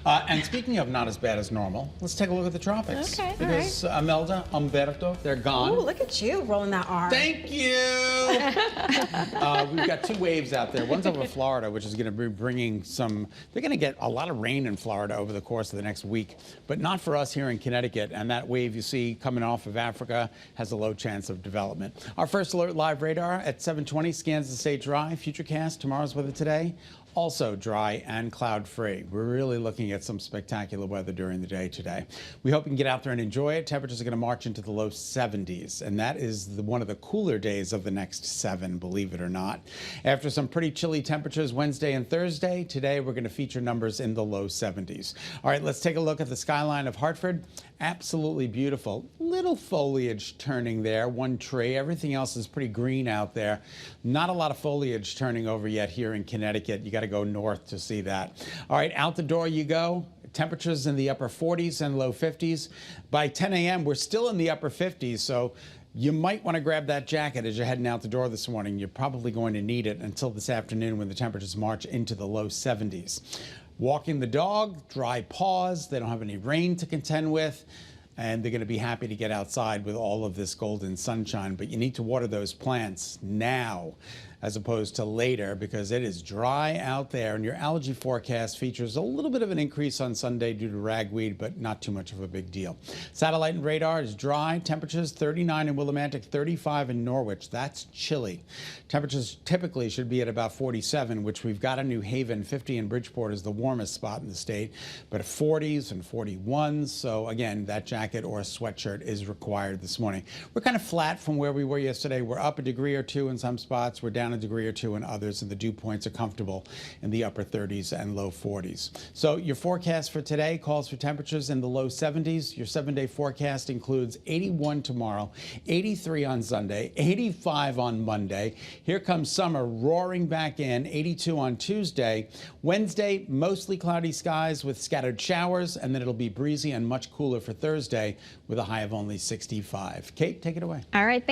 And speaking of not as bad as normal, let's take a look at the tropics. Okay, because Imelda, Umberto, they're gone. Oh, look at you rolling that R. Thank you. We've got two waves out there. One's over Florida, which is going to be bringing some. They're going to get a lot of rain in Florida over the course of the next week, but not for us here in Connecticut. And that wave you see coming off of Africa has a low chance of development. Our first alert live radar at 7:20 scans the state dry. Futurecast tomorrow's weather today. Also dry and cloud-free. We're really looking at some spectacular weather during the day today. We hope you can get out there and enjoy it. Temperatures are going to march into the low 70s, and that is one of the cooler days of the next 7, believe it or not. After some pretty chilly temperatures Wednesday and Thursday, today we're going to feature numbers in the low 70s. All right, let's take a look at the skyline of Hartford. Absolutely beautiful. Little foliage turning there, one tree. Everything else is pretty green out there. Not a lot of foliage turning over yet here in Connecticut. You got to go north to see that. All right, out the door you go. Temperatures in the upper 40s and low 50s. By 10 a.m., we're still in the upper 50s, so you might want to grab that jacket as you're heading out the door this morning. You're probably going to need it until this afternoon when the temperatures march into the low 70s. Walking the dog, dry paws. They don't have any rain to contend with. And they're going to be happy to get outside with all of this golden sunshine. But you need to water those plants now as opposed to later because it is dry out there. And your allergy forecast features a little bit of an increase on Sunday due to ragweed, but not too much of a big deal. Satellite and radar is dry. Temperatures 39 in Willimantic, 35 in Norwich. That's chilly. Temperatures typically should be at about 47, which we've got in New Haven. 50 in Bridgeport is the warmest spot in the state, but 40s and 41s. So again, that jacket or a sweatshirt is required this morning. We're kind of flat from where we were yesterday. We're up a degree or two in some spots. We're down a degree or two in others, and the dew points are comfortable in the upper 30s and low 40s. So your forecast for today calls for temperatures in the low 70s. Your 7-day forecast includes 81 tomorrow, 83 on Sunday, 85 on Monday. Here comes summer roaring back in, 82 on Tuesday. Wednesday, mostly cloudy skies with scattered showers, and then it'll be breezy and much cooler for Thursday with a high of only 65. Kate, take it away. All right. Thanks.